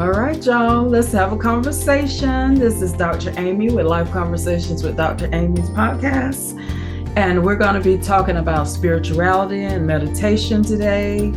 All right, y'all, let's have a conversation. This is Dr. Amy with Life Conversations with Dr. Amy's podcast. And we're going to be talking about spirituality and meditation today.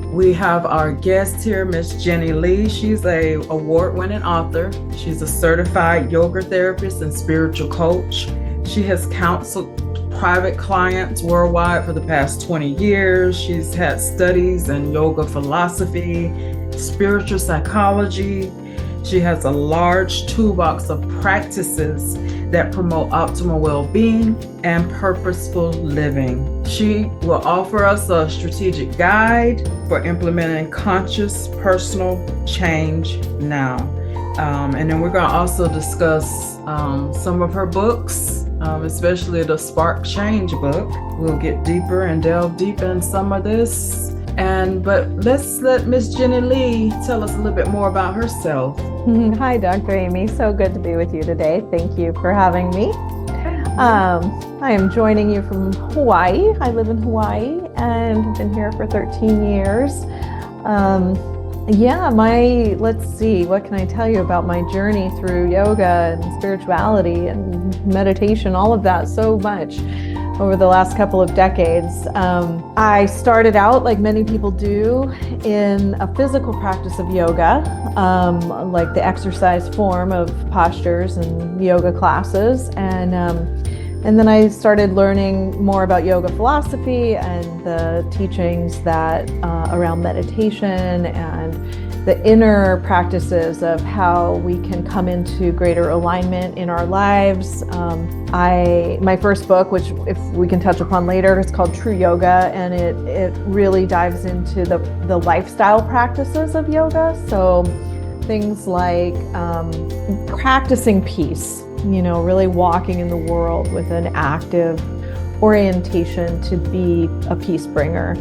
We have our guest here, Miss Jennie Lee. She's an award-winning author. She's a certified yoga therapist and spiritual coach. She has counseled private clients worldwide for the past 20 years. She's had studies in yoga philosophy, spiritual psychology. She has a large toolbox of practices that promote optimal well-being and purposeful living. She will offer us a strategic guide for implementing conscious personal change now. And then we're going to also discuss some of her books, especially the Spark Change book. We'll get deeper and delve deep in some of this. But let's let Miss Jennie Lee tell us a little bit more about herself. Hi, Dr. Amy. So good to be with you today. Thank you for having me. I am joining you from Hawaii. I live in Hawaii and have been here for 13 years. Let's see, what can I tell you about my journey through yoga and spirituality and meditation, all of that, so much over the last couple of decades. I started out, like many people do, in a physical practice of yoga, like the exercise form of postures and yoga classes. And then I started learning more about yoga philosophy and the teachings that around meditation and the inner practices of how we can come into greater alignment in our lives. My first book, which if we can touch upon later, is called True Yoga, and it really dives into the lifestyle practices of yoga. So things like practicing peace, really walking in the world with an active orientation to be a peace bringer.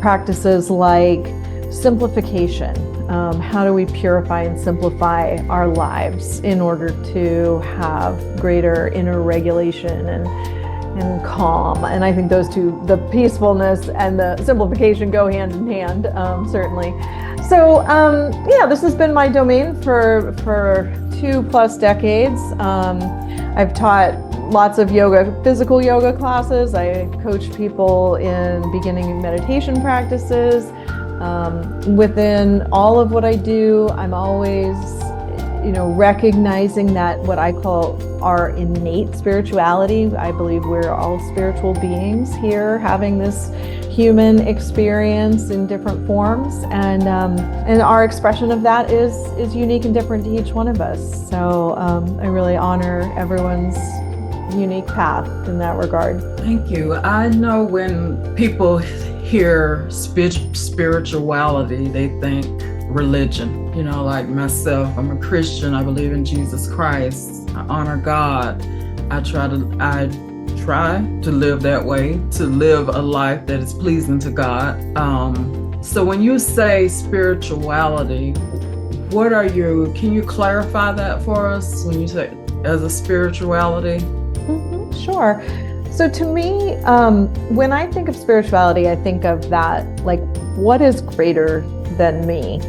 Practices like simplification. How do we purify and simplify our lives in order to have greater inner regulation and calm? And I think those two, the peacefulness and the simplification, go hand in hand, certainly. So this has been my domain for 2+ decades. I've taught lots of physical yoga classes. I coach people in beginning meditation practices. Within all of what I do, I'm always, recognizing that what I call our innate spirituality. I believe we're all spiritual beings here having this human experience in different forms, and our expression of that is unique and different to each one of us. So I really honor everyone's unique path in that regard. Thank you. I know when people hear spirituality, they think religion. Like myself, I'm a Christian. I believe in Jesus Christ. I honor God. I try to live that way, to live a life that is pleasing to God. So when you say spirituality, can you clarify that for us when you say as a spirituality? Sure. So to me, when I think of spirituality, I think of that, like, what is greater than me?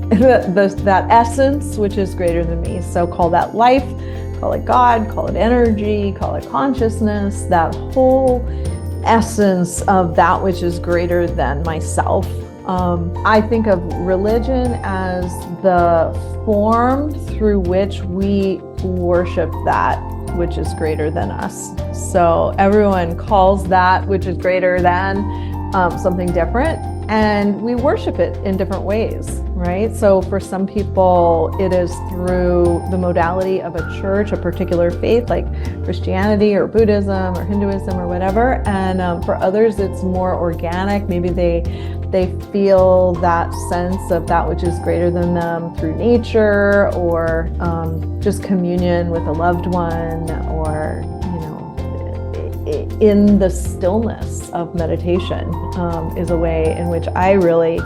That essence, which is greater than me. So call that life, call it God, call it energy, call it consciousness, that whole essence of that which is greater than myself. I think of religion as the form through which we worship that which is greater than us. So everyone calls that which is greater than something different, and we worship it in different ways, right? So for some people, it is through the modality of a church, a particular faith like Christianity or Buddhism or Hinduism or whatever. And for others, it's more organic. Maybe they feel that sense of that which is greater than them through nature, or just communion with a loved one, or in the stillness of meditation is a way in which I really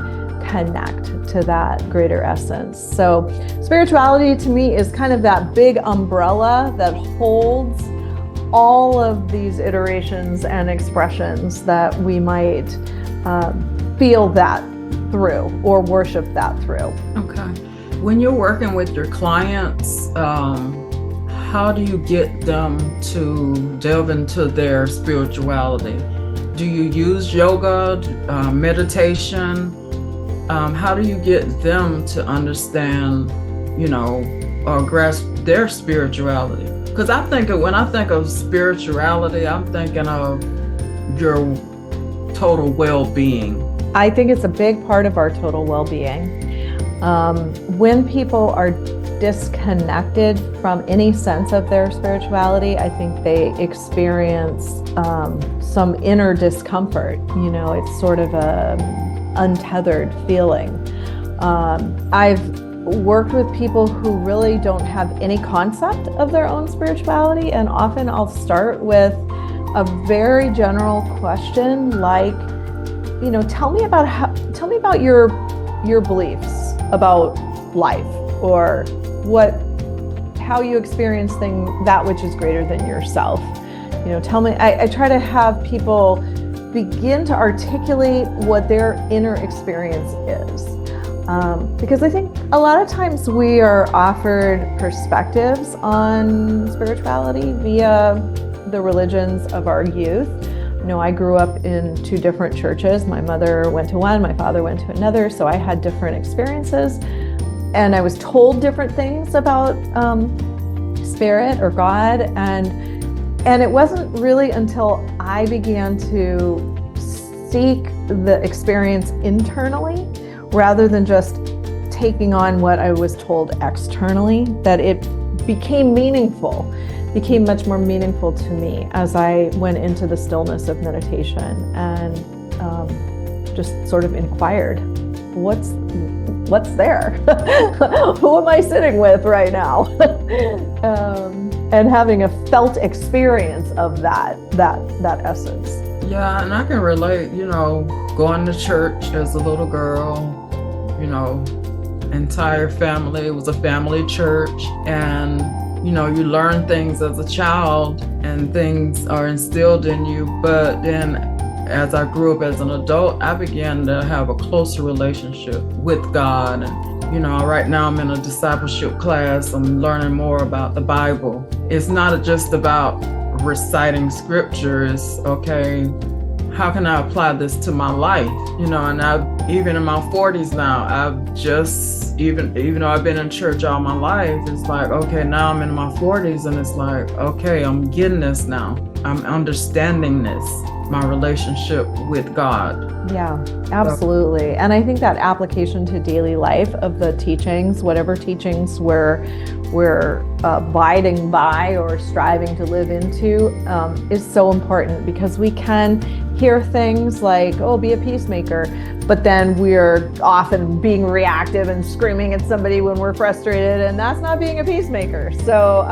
connect to that greater essence. So spirituality to me is kind of that big umbrella that holds all of these iterations and expressions that we might feel that through or worship that through. Okay. When you're working with your clients, how do you get them to delve into their spirituality? Do you use yoga, meditation? How do you get them to understand, or grasp their spirituality? Because when I think of spirituality, I'm thinking of your total well-being. I think it's a big part of our total well-being. When people are disconnected from any sense of their spirituality, I think they experience some inner discomfort. It's sort of a untethered feeling. I've worked with people who really don't have any concept of their own spirituality, and often I'll start with a very general question like, tell me about your beliefs about life, or how you experience that which is greater than yourself. Tell me. I try to have people begin to articulate what their inner experience is. Because I think a lot of times we are offered perspectives on spirituality via the religions of our youth. I grew up in two different churches. My mother went to one, my father went to another, so I had different experiences. And I was told different things about spirit or God. And it wasn't really until I began to seek the experience internally, rather than just taking on what I was told externally, that it became much more meaningful to me as I went into the stillness of meditation and just sort of inquired, what's there? Who am I sitting with right now? And having a felt experience of that essence. Yeah, and I can relate, going to church as a little girl, entire family. It was a family church, and you learn things as a child and things are instilled in you. But then as I grew up as an adult, I began to have a closer relationship with God. And right now I'm in a discipleship class. I'm learning more about the Bible. It's not just about reciting scriptures. Okay, how can I apply this to my life? And even in my 40s now, even though I've been in church all my life, it's like, okay, now I'm in my 40s and it's like, okay, I'm getting this now. I'm understanding this, my relationship with God. Yeah, absolutely. And I think that application to daily life of the teachings, whatever teachings we're abiding by or striving to live into, is so important, because we can hear things like, oh, be a peacemaker, but then we're often being reactive and screaming at somebody when we're frustrated, and that's not being a peacemaker. So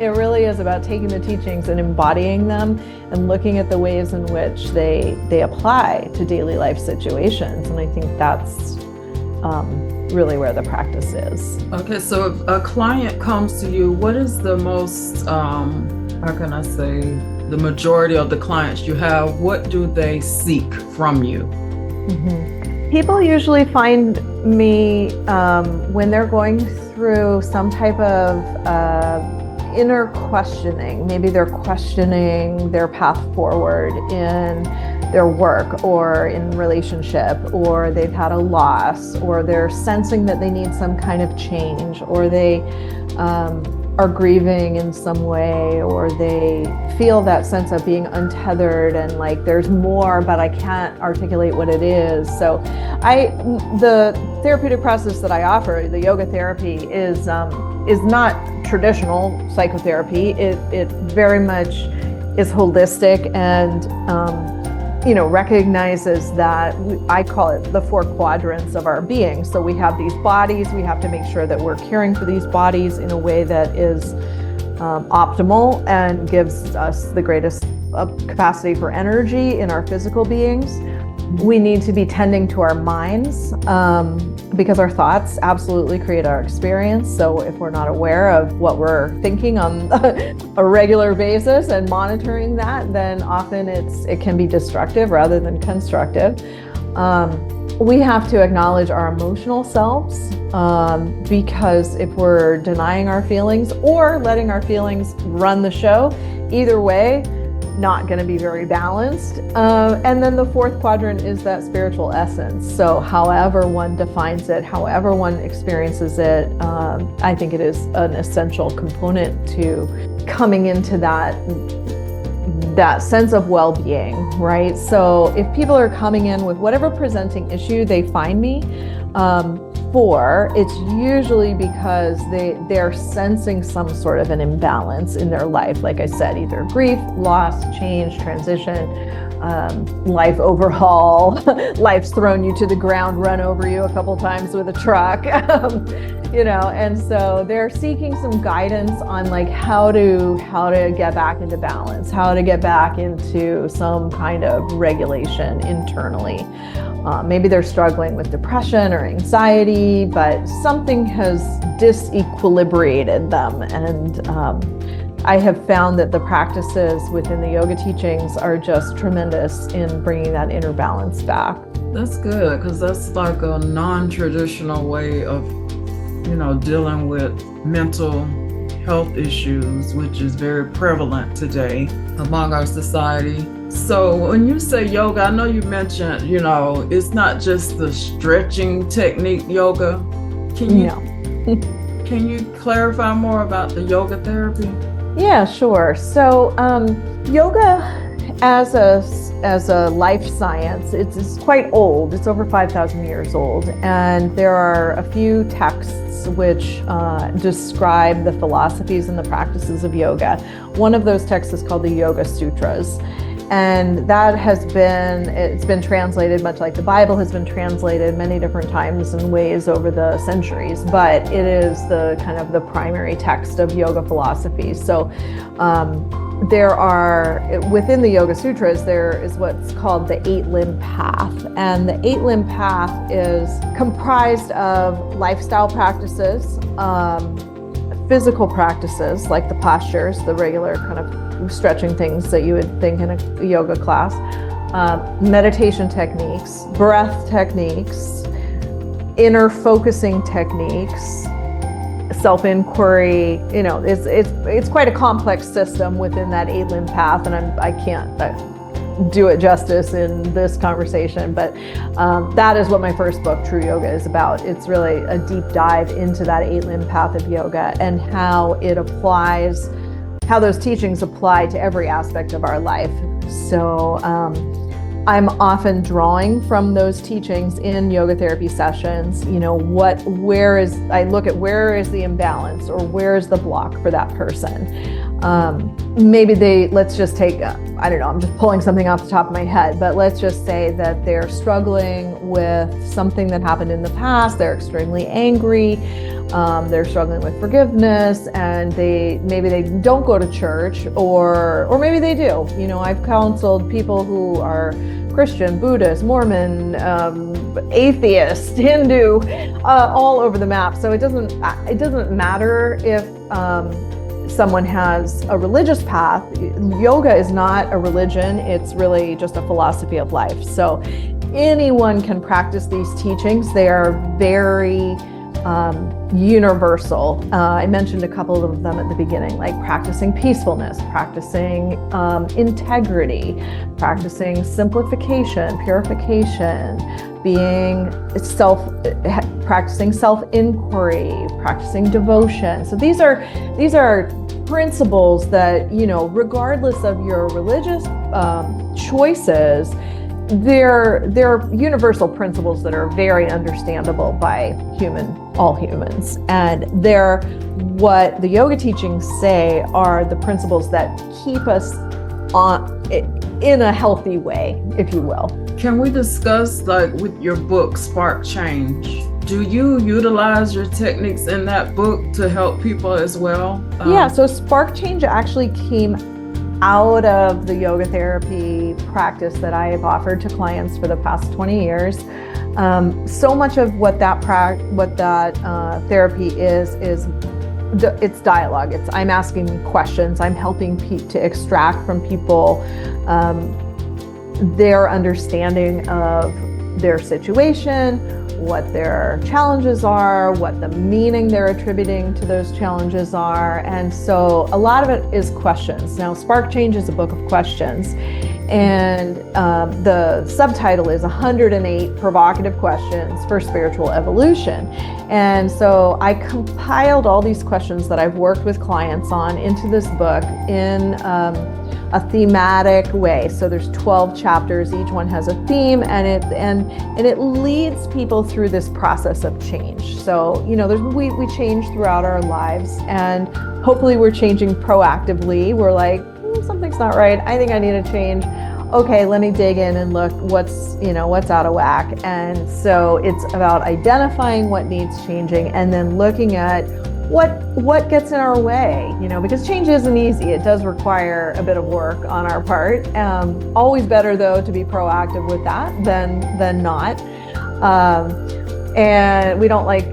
it really is about taking the teachings and embodying them and looking at the ways in which they apply to daily life situations. And I think that's really where the practice is. Okay, so if a client comes to you, what is the most, the majority of the clients you have, what do they seek from you? Mm-hmm. People usually find me when they're going through some type of inner questioning. Maybe they're questioning their path forward in their work or in relationship, or they've had a loss, or they're sensing that they need some kind of change, or they are grieving in some way, or they feel that sense of being untethered and like there's more, but I can't articulate what it is. So the therapeutic process that I offer, the yoga therapy, is not traditional psychotherapy. It very much is holistic and recognizes that I call it the 4 quadrants of our being. So we have these bodies, we have to make sure that we're caring for these bodies in a way that is optimal and gives us the greatest capacity for energy in our physical beings. We need to be tending to our minds because our thoughts absolutely create our experience. So if we're not aware of what we're thinking on a regular basis and monitoring that, then often it can be destructive rather than constructive. we have to acknowledge our emotional selves, because if we're denying our feelings or letting our feelings run the show, either way, not going to be very balanced. And then the fourth quadrant is that spiritual essence. So however one defines it, however one experiences it, I think it is an essential component to coming into that sense of well-being, right? So if people are coming in with whatever presenting issue they find me for, it's usually because they're sensing some sort of an imbalance in their life. Like I said, either grief, loss, change, transition, life overhaul, life's thrown you to the ground, run over you a couple times with a truck, and so they're seeking some guidance on like how to get back into balance, how to get back into some kind of regulation internally. Maybe they're struggling with depression or anxiety, but something has disequilibrated them. And I have found that the practices within the yoga teachings are just tremendous in bringing that inner balance back. That's good, because that's like a non-traditional way of, dealing with mental health issues, which is very prevalent today among our society. So when you say yoga, I know you mentioned, it's not just the stretching technique yoga. Can you clarify more about the yoga therapy? Yeah, sure. So yoga as a life science, it's quite old. It's over 5,000 years old. And there are a few texts which describe the philosophies and the practices of yoga. One of those texts is called the Yoga Sutras. And that it's been translated much like the Bible has been translated many different times and ways over the centuries, but it is the kind of the primary text of yoga philosophy. So there are, within the Yoga Sutras, there is what's called the 8-limb path. And the 8-limb path is comprised of lifestyle practices, physical practices like the postures, the regular kind of stretching things that you would think in a yoga class, meditation techniques, breath techniques, inner focusing techniques, self-inquiry. It's quite a complex system within that 8-limb path, and I can't do it justice in this conversation, but that is what my first book, True Yoga, is about. It's really a deep dive into that 8-limb path of yoga and how those teachings apply to every aspect of our life. So I'm often drawing from those teachings in yoga therapy sessions. Where is the imbalance, or where is the block for that person? Let's just take, I don't know, I'm just pulling something off the top of my head, but let's just say that they're struggling with something that happened in the past. They're extremely angry. They're struggling with forgiveness, and maybe they don't go to church, or maybe they do. I've counseled people who are Christian, Buddhist, Mormon, atheist, Hindu, all over the map. So it doesn't matter if someone has a religious path. Yoga is not a religion. It's really just a philosophy of life. So anyone can practice these teachings. They are very universal. I mentioned a couple of them at the beginning, like practicing peacefulness, practicing integrity, practicing simplification, purification, practicing self-inquiry, practicing devotion. So these are principles that, regardless of your religious choices, they're universal principles that are very understandable by all humans. And they're what the yoga teachings say are the principles that keep us in a healthy way, if you will. Can we discuss, like with your book, Spark Change? Do you utilize your techniques in that book to help people as well? Yeah, so Spark Change actually came out of the yoga therapy practice that I have offered to clients for the past 20 years. So much of what that therapy is it's dialogue. I'm asking questions. I'm helping to extract from people their understanding of their situation, what their challenges are, what the meaning they're attributing to those challenges are. And so a lot of it is questions. Now, Spark Change is a book of questions. And the subtitle is 108 Provocative Questions for Spiritual Evolution. And so I compiled all these questions that I've worked with clients on into this book in a thematic way. So there's 12 chapters, each one has a theme, and it leads people through this process of change. So, we change throughout our lives, and hopefully we're changing proactively. We're like, something's not right. I think I need to change. Okay, let me dig in and look what's out of whack. And so it's about identifying what needs changing and then looking at what gets in our way, because change isn't easy. It does require a bit of work on our part. Always better though to be proactive with that than not. And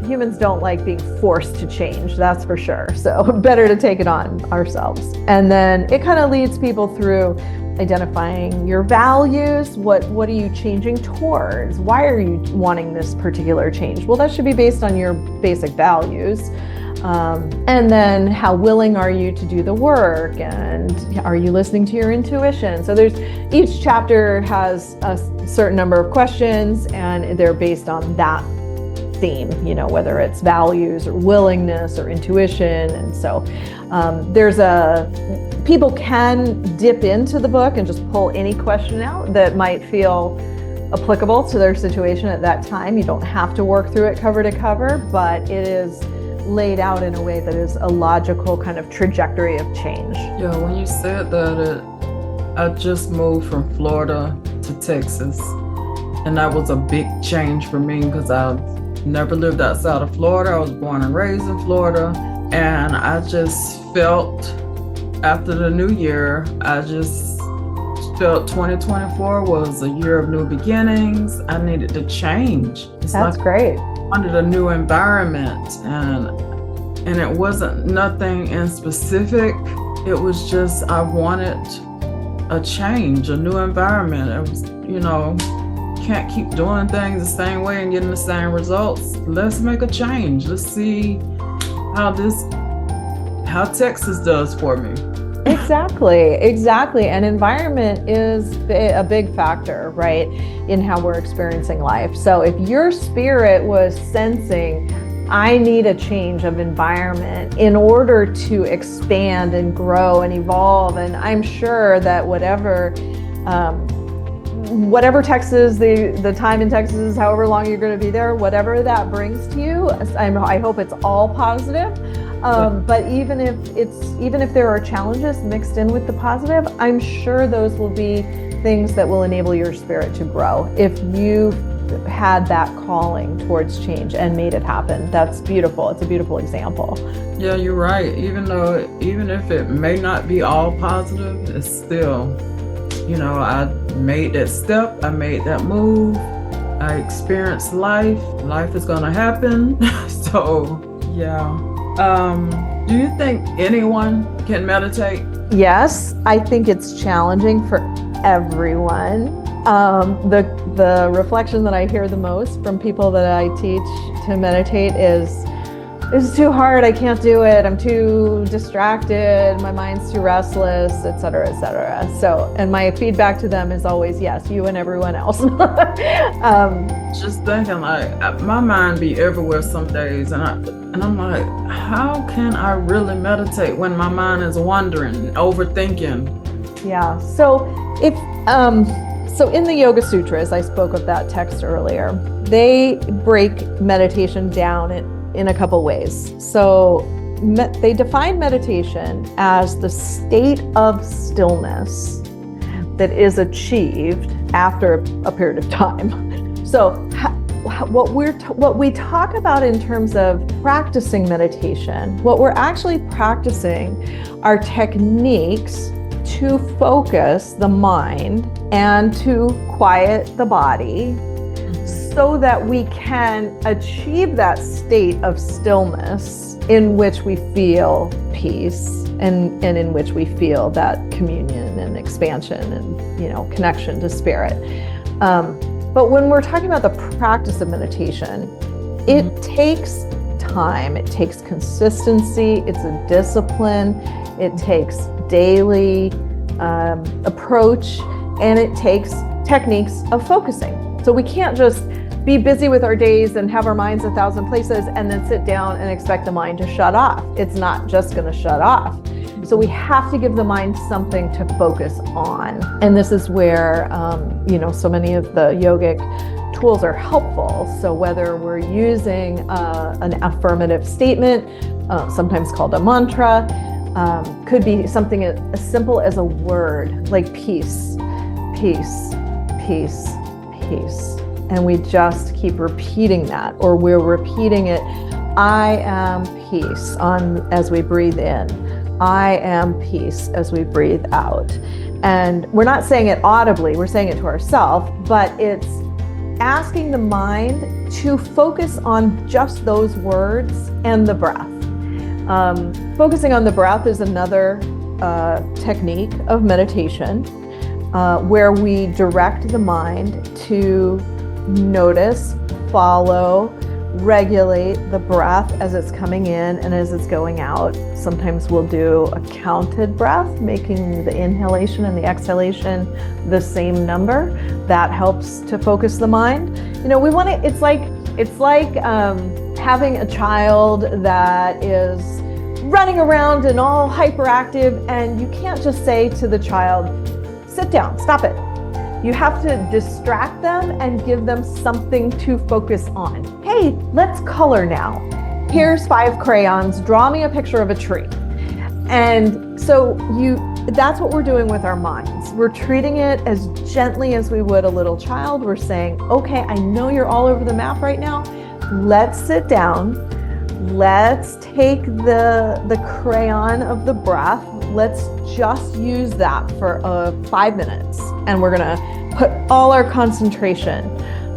humans don't like being forced to change, that's for sure. So better to take it on ourselves. And then it kind of leads people through identifying your values. What are you changing towards? Why are you wanting this particular change? Well, that should be based on your basic values. And then how willing are you to do the work? And are you listening to your intuition? So each chapter has a certain number of questions, and they're based on that theme, whether it's values or willingness or intuition. And so people can dip into the book and just pull any question out that might feel applicable to their situation at that time. You don't have to work through it cover to cover, but it is laid out in a way that is a logical kind of trajectory of change. Yeah, when you said that, I just moved from Florida to Texas, and that was a big change for me because I never lived outside of Florida. I was born and raised in Florida, and I just felt after the new year, I just felt 2024 was a year of new beginnings. I needed to change. That's great. I wanted a new environment, and it wasn't nothing in specific. It was just I wanted a change, a new environment. It was, can't keep doing things the same way and getting the same results. Let's make a change. Let's see how Texas does for me. Exactly. And environment is a big factor, right, in how we're experiencing life. So if your spirit was sensing, I need a change of environment in order to expand and grow and evolve, and I'm sure that whatever Texas, the time in Texas, however long you're going to be there, whatever that brings to you, I hope it's all positive. But even if there are challenges mixed in with the positive, I'm sure those will be things that will enable your spirit to grow. If you had that calling towards change and made it happen, that's beautiful. It's a beautiful example. Yeah, you're right. Even if it may not be all positive, it's still, I made that step, I made that move, I experienced life. Life is gonna happen. So, yeah. Do you think anyone can meditate? Yes, I think it's challenging for everyone. The reflection that I hear the most from people that I teach to meditate is, it's too hard, I can't do it, I'm too distracted, my mind's too restless, etc., etc. So, and my feedback to them is always, yes, you and everyone else. Just thinking, like, my mind be everywhere some days, and I'm like, how can I really meditate when my mind is wandering, overthinking? Yeah. So so in the Yoga Sutras, I spoke of that text earlier. They break meditation down in a couple ways. So they define meditation as the state of stillness that is achieved after a period of time. So what we talk about in terms of practicing meditation, what we're actually practicing are techniques to focus the mind and to quiet the body so that we can achieve that state of stillness in which we feel peace and in which we feel that communion and expansion and connection to spirit. But when we're talking about the practice of meditation, it takes time, it takes consistency, it's a discipline, it takes daily approach, and it takes techniques of focusing. So we can't just be busy with our days and have our minds 1,000 places and then sit down and expect the mind to shut off. It's not just going to shut off. So we have to give the mind something to focus on. And this is where, so many of the yogic tools are helpful. So whether we're using an affirmative statement, sometimes called a mantra, could be something as simple as a word like peace, peace, peace, peace. And we just keep repeating that, or we're repeating it, I am peace, as we breathe in. I am peace as we breathe out. And we're not saying it audibly, we're saying it to ourselves, but it's asking the mind to focus on just those words and the breath. Focusing on the breath is another technique of meditation where we direct the mind to notice, follow, regulate the breath as it's coming in and as it's going out. Sometimes we'll do a counted breath, making the inhalation and the exhalation the same number. That helps to focus the mind. We want to, it's like having a child that is running around and all hyperactive, and you can't just say to the child, sit down, stop it. You have to distract them and give them something to focus on. Hey, let's color now. Here's 5 crayons, draw me a picture of a tree. And so that's what we're doing with our minds. We're treating it as gently as we would a little child. We're saying, okay, I know you're all over the map right now. Let's sit down. Let's take the crayon of the breath. Let's just use that for 5 minutes. And we're gonna put all our concentration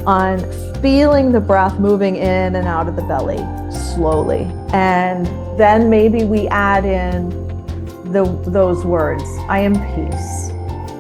on feeling the breath moving in and out of the belly slowly. And then maybe we add in those words, I am peace,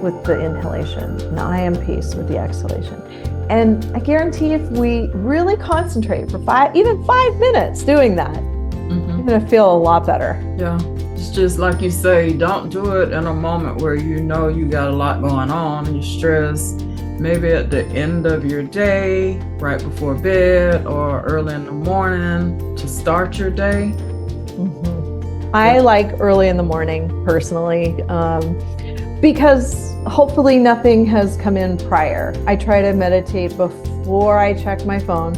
with the inhalation, and I am peace with the exhalation. And I guarantee if we really concentrate for 5 minutes doing that, you're gonna feel a lot better. Yeah. It's just like you say, don't do it in a moment where you know you got a lot going on and you're stressed. Maybe at the end of your day, right before bed, or early in the morning to start your day. I like early in the morning personally, because hopefully nothing has come in prior. I try to meditate before I check my phone.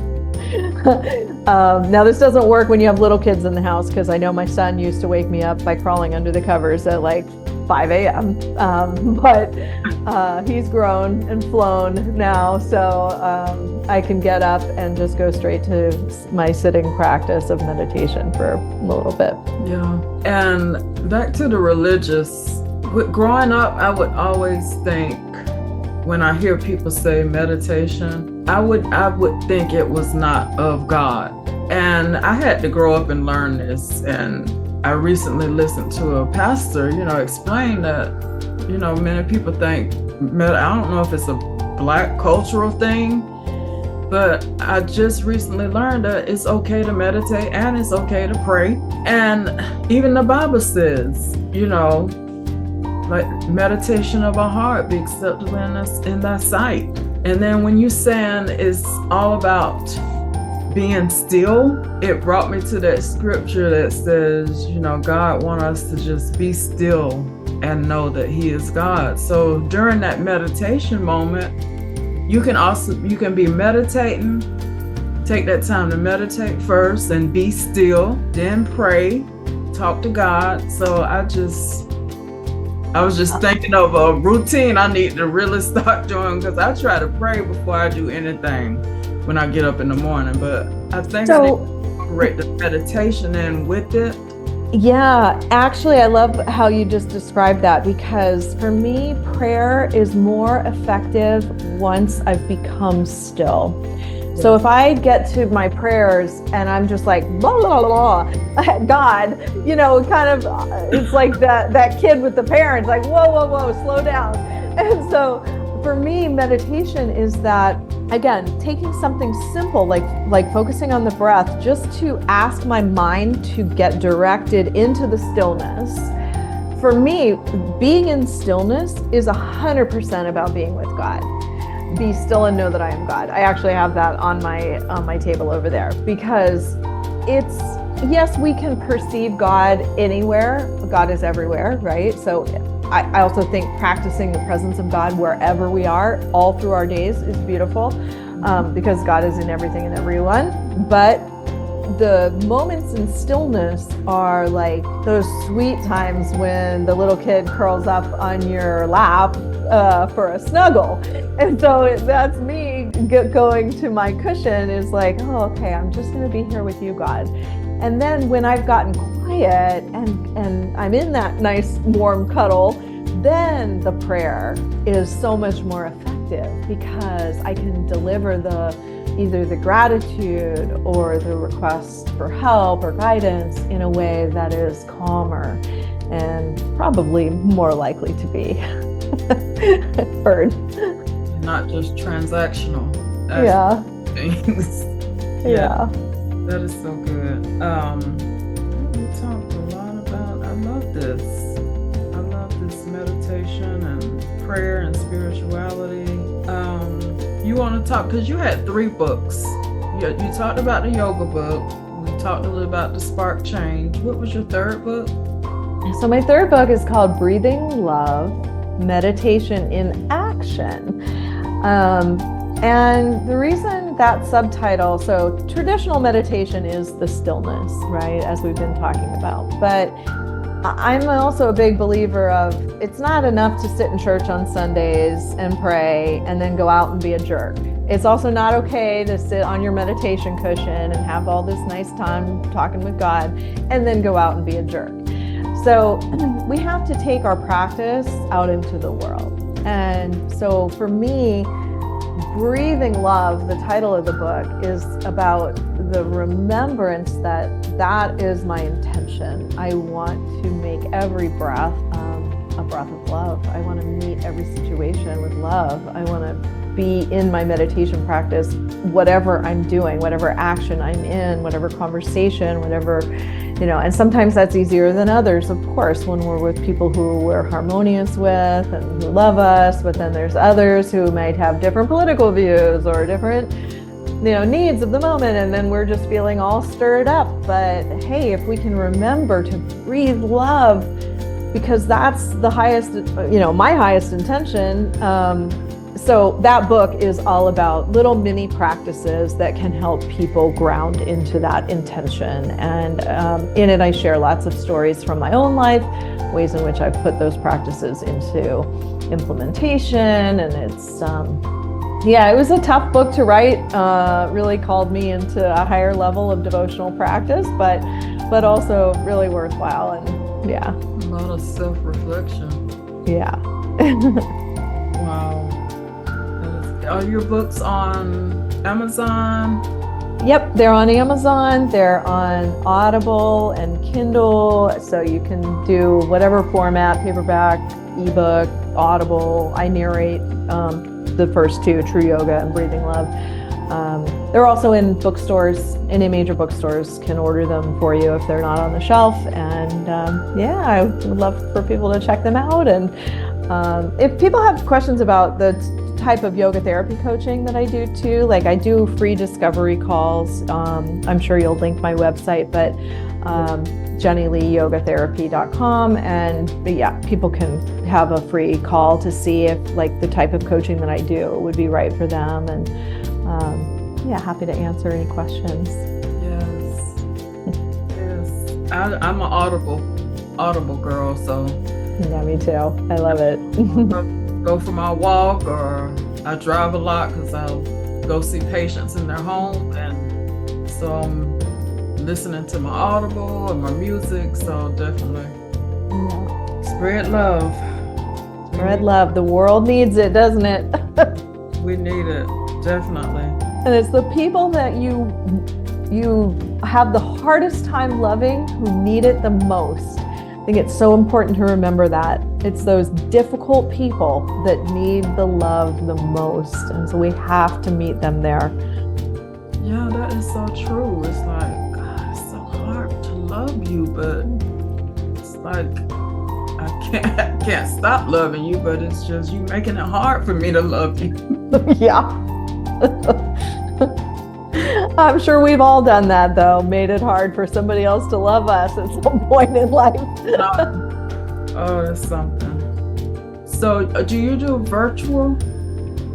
Now this doesn't work when you have little kids in the house, because I know my son used to wake me up by crawling under the covers at like 5 a.m. But he's grown and flown now, so I can get up and just go straight to my sitting practice of meditation for a little bit. Yeah. And back to the religious, growing up, I would always think, when I hear people say meditation, I would think it was not of God. And I had to grow up and learn this. And I recently listened to a pastor, explain that, many people think, I don't know if it's a Black cultural thing, but I just recently learned that it's okay to meditate and it's okay to pray. And even the Bible says, like meditation of our heart be acceptable in thy sight. And then when you saying it's all about being still, it brought me to that scripture that says, God wants us to just be still and know that He is God. So during that meditation moment, you can be meditating, take that time to meditate first and be still, then pray, talk to God. So I was just thinking of a routine I need to really start doing, because I try to pray before I do anything when I get up in the morning. But I think I need to incorporate the meditation in with it. Yeah, actually, I love how you just described that, because for me, prayer is more effective once I've become still. So if I get to my prayers and I'm just like, blah, blah, blah, God, kind of, it's like that kid with the parents, like, whoa, whoa, whoa, slow down. And so for me, meditation is that again, taking something simple like focusing on the breath, just to ask my mind to get directed into the stillness. For me, being in stillness is 100% about being with God. Be still and know that I am God. I actually have that on my table over there, because it's, yes, we can perceive God anywhere. God is everywhere, right? So I also think practicing the presence of God wherever we are all through our days is beautiful, because God is in everything and everyone. But the moments in stillness are like those sweet times when the little kid curls up on your lap for a snuggle. And so that's me going to my cushion, is like, oh, okay, I'm just going to be here with you, God. And then when I've gotten quiet and I'm in that nice warm cuddle, then the prayer is so much more effective, because I can deliver either the gratitude or the request for help or guidance in a way that is calmer and probably more likely to be heard. Not just transactional. Yeah. Things. Yeah. That is so good. We talked a lot about, I love this meditation and prayer and spirituality. You want to talk, because you had 3 books. You talked about the yoga book. We talked a little about the spark change. What was your 3rd book? So my 3rd book is called Breathing Love, Meditation in Action. And the reason that subtitle, so traditional meditation is the stillness, right, as we've been talking about. But I'm also a big believer of, it's not enough to sit in church on Sundays and pray and then go out and be a jerk. It's also not okay to sit on your meditation cushion and have all this nice time talking with God and then go out and be a jerk. So we have to take our practice out into the world. And so for me, Breathing Love, the title of the book, is about the remembrance that that is my intention. I want to make every breath a breath of love. I want to meet every situation with love. I want to be in my meditation practice, whatever I'm doing, whatever action I'm in, whatever conversation, whatever, and sometimes that's easier than others, of course, when we're with people who we're harmonious with and who love us, but then there's others who might have different political views or different needs of the moment, and then we're just feeling all stirred up. But hey, if we can remember to breathe love, because that's the highest, my highest intention. So that book is all about little mini practices that can help people ground into that intention. And in it, I share lots of stories from my own life, ways in which I've put those practices into implementation. And it's, it was a tough book to write, really called me into a higher level of devotional practice, but also really worthwhile. And yeah. A lot of self-reflection. Yeah. Wow. Are your books on Amazon? Yep, they're on Amazon. They're on Audible and Kindle. So you can do whatever format, paperback, ebook, Audible. I narrate the first 2, True Yoga and Breathing Love. They're also in bookstores. Any major bookstores can order them for you if they're not on the shelf. And I would love for people to check them out. And if people have questions about the type of yoga therapy coaching that I do too, like I do free discovery calls. I'm sure you'll link my website, but JennieLeeYogaTherapy.com, and people can have a free call to see if like the type of coaching that I do would be right for them. And happy to answer any questions. Yes. I'm an audible girl, so. Yeah, me too. I love it. Go for my walk, or I drive a lot because I'll go see patients in their home, and so I'm listening to my Audible and my music. So definitely spread love. Spread love. The world needs it, doesn't it? We need it, definitely. And it's the people that you have the hardest time loving who need it the most. think it's so important to remember that it's those difficult people that need the love the most. And so we have to meet them there. Yeah, that is so true. It's like, God, it's so hard to love you, but it's like, I can't stop loving you, but it's just you making it hard for me to love you. Yeah. I'm sure we've all done that, though. Made it hard for somebody else to love us at some point in life. Oh, that's something. So do you do virtual?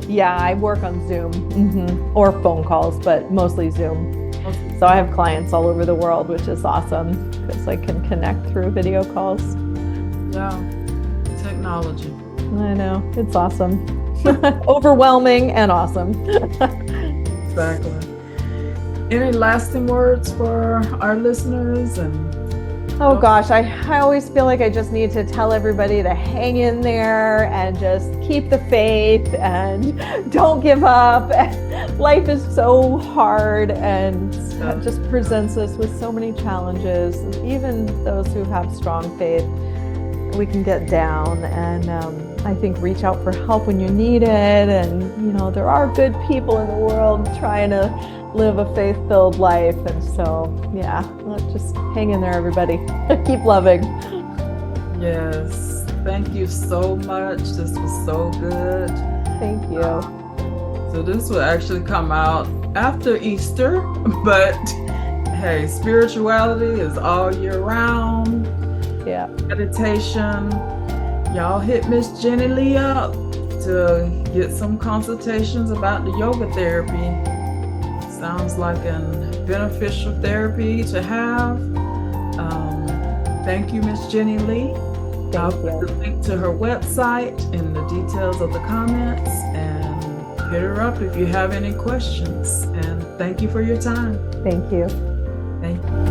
Yeah, I work on Zoom or phone calls, but mostly Zoom. So I have clients all over the world, which is awesome because I can connect through video calls. Yeah, technology. I know, it's awesome. Overwhelming and awesome. Exactly. Any lasting words for our listeners? Oh gosh, I always feel like I just need to tell everybody to hang in there and just keep the faith and don't give up. Life is so hard and it just presents us with so many challenges. Even those who have strong faith, we can get down, and I think reach out for help when you need it. And there are good people in the world trying to live a faith-filled life, and so let's just hang in there, everybody. Keep loving. Yes, thank you so much. This was so good. Thank you. So this will actually come out after Easter, but hey, spirituality is all year round. Yeah. Meditation. Y'all hit Miss Jennie Lee up to get some consultations about the yoga therapy. Sounds like a beneficial therapy to have. Thank you, Miss Jennie Lee. I'll put the link to her website in the details of the comments, and hit her up if you have any questions. And thank you for your time. Thank you. Thank you.